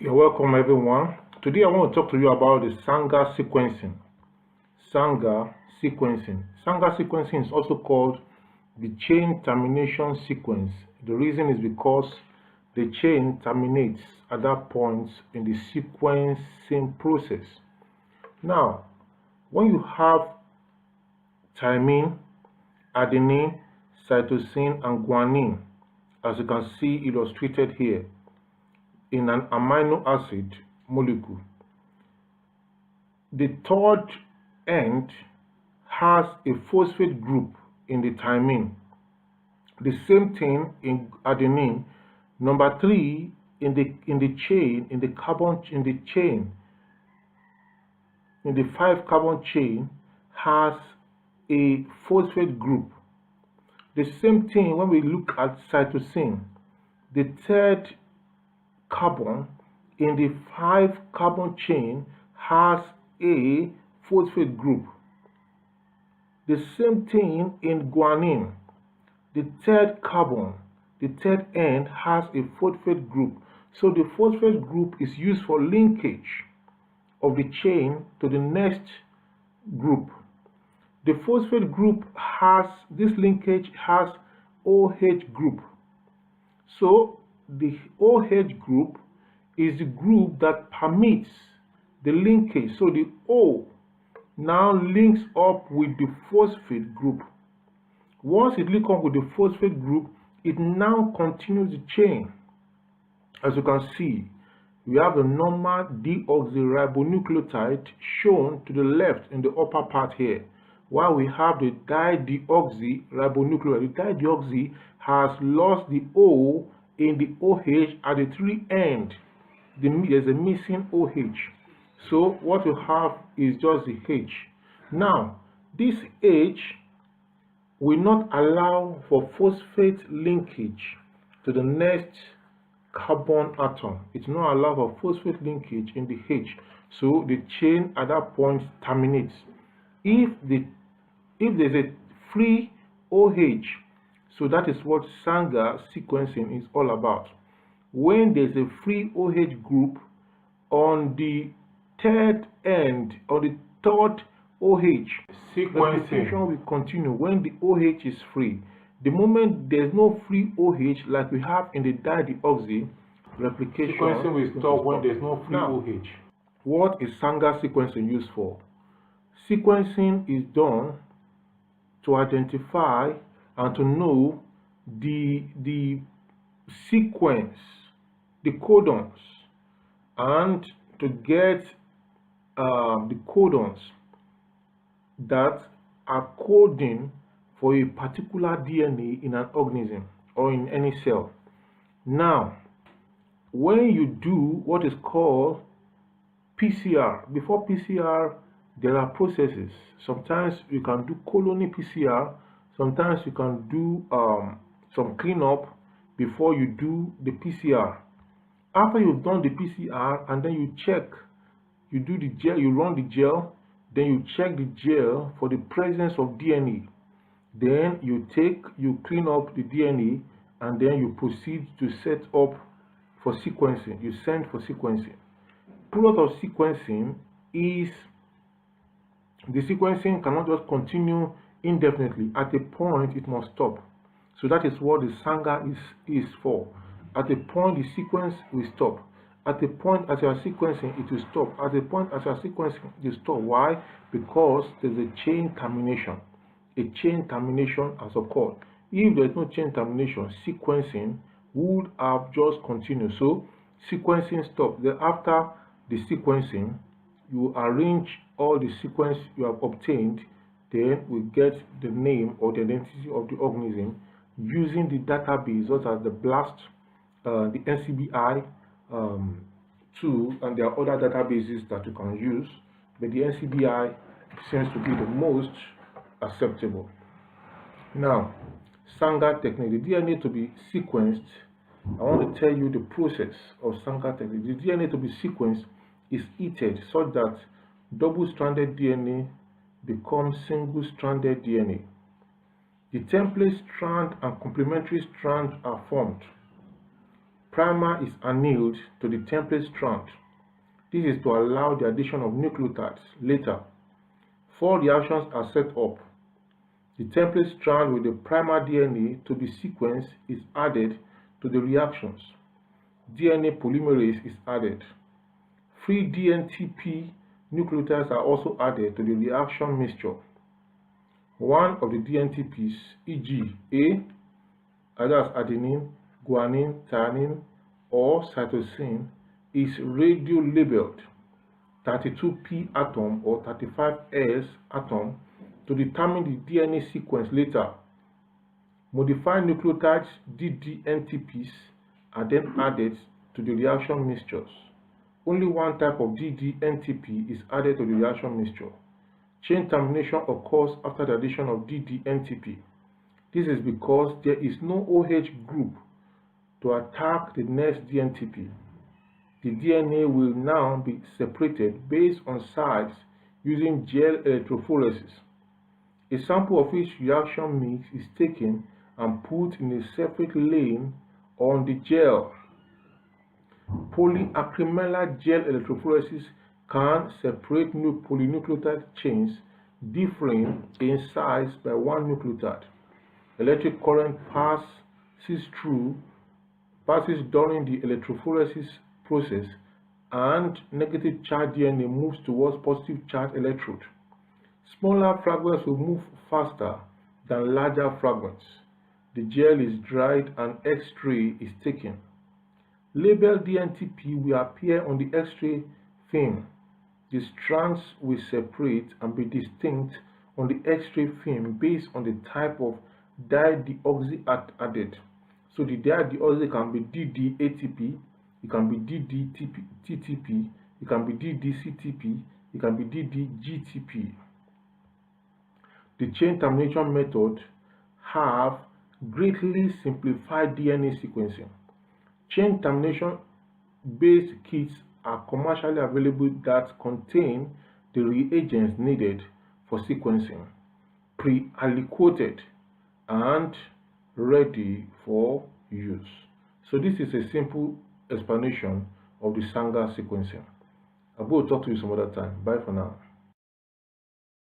You're welcome, everyone. Today I want to talk to you about the Sanger sequencing. Sanger sequencing. Sanger sequencing is also called the chain termination sequence. The reason is because the chain terminates at that point in the sequencing process. Now, when you have thymine, adenine, cytosine, and guanine, as you can see illustrated here, in an amino acid molecule, the third end has a phosphate group in the thymine. The same thing in adenine. Number 3 in the chain, in the 5-carbon chain, has a phosphate group. The same thing when we look at cytosine. The third carbon in the 5-carbon chain has a phosphate group. The same thing in guanine. The third carbon, the third end, has a phosphate group. So the phosphate group is used for linkage of the chain to the next group. The phosphate group has, this linkage has OH group. So the OH group is the group that permits the linkage. So the O now links up with the phosphate group. Once it links up with the phosphate group, it now continues the chain. As you can see, we have the normal deoxyribonucleotide shown to the left in the upper part here, while we have the dideoxyribonucleotide. The dideoxy has lost the O in the OH at the 3 end. There's a missing OH. So what you have is just the H. Now, this H will not allow for phosphate linkage to the next carbon atom. It will not allow for phosphate linkage in the H. So the chain at that point terminates. If there's a free OH, so that is what Sanger sequencing is all about. When there's a free OH group on the third end, or the third OH, sequencing will continue when the OH is free. The moment there's no free OH, like we have in the dideoxy, replication sequencing will stop when there's no free OH. What is Sanger sequencing used for? Sequencing is done to identify and to know the sequence, the codons, and to get the codons that are coding for a particular DNA in an organism or in any cell. Now, when you do what is called PCR, before PCR, there are processes. Sometimes you can do colony PCR, sometimes you can do some cleanup before you do the PCR. After you've done the PCR and then you check, you do the gel, you run the gel, then you check the gel for the presence of DNA. Then you clean up the DNA, and then you proceed to set up for sequencing. You send for sequencing. Product of sequencing is the sequencing cannot just continue indefinitely. At a point, it must stop. So that is what the Sanger is for. At a point, the sequence will stop. At a point, as you are sequencing, it will stop. At a point, as you are sequencing, it will stop. Why? Because there's a chain termination. A chain termination has occurred. If there is no chain termination, sequencing would have just continued. So sequencing stops. Then after the sequencing, you arrange all the sequence you have obtained, then we get the name or the identity of the organism using the database, such as the BLAST, the NCBI tool, and there are other databases that you can use, but the NCBI seems to be the most acceptable. Now, Sanger technique, the DNA to be sequenced, I want to tell you the process of Sanger technique. The DNA to be sequenced is heated such that double-stranded DNA becomes single-stranded DNA. The template strand and complementary strand are formed. primer is annealed to the template strand. This is to allow the addition of nucleotides later. 4 reactions are set up. The template strand with the primer DNA to be sequenced is added to the reactions. DNA polymerase is added. Free dNTP nucleotides are also added to the reaction mixture. One of the dNTPs, e.g. A, that's adenine, guanine, thymine, or cytosine, is radio-labeled 32p atom or 35s atom to determine the DNA sequence later. Modified nucleotides, ddNTPs, are then added to the reaction mixtures. Only one type of ddNTP is added to the reaction mixture. Chain termination occurs after the addition of ddNTP. This is because there is no OH group to attack the next dNTP. The DNA will now be separated based on size using gel electrophoresis. A sample of each reaction mix is taken and put in a separate lane on the gel. Polyacrylamide gel electrophoresis can separate polynucleotide chains differing in size by 1 nucleotide. Electric current passes during the electrophoresis process, and negative charge DNA moves towards positive charge electrode. Smaller fragments will move faster than larger fragments. The gel is dried and X-ray is taken. Labeled dNTP will appear on the X-ray film. The strands will separate and be distinct on the X-ray film based on the type of dideoxy added. So the dideoxy can be ddATP, it can be ddTTP, it can be ddCTP, it can be ddGTP. The chain termination method have greatly simplified DNA sequencing. Chain termination based kits are commercially available that contain the reagents needed for sequencing, pre-aliquoted and ready for use. So this is a simple explanation of the Sanger sequencing. I'll go talk to you some other time. Bye for now.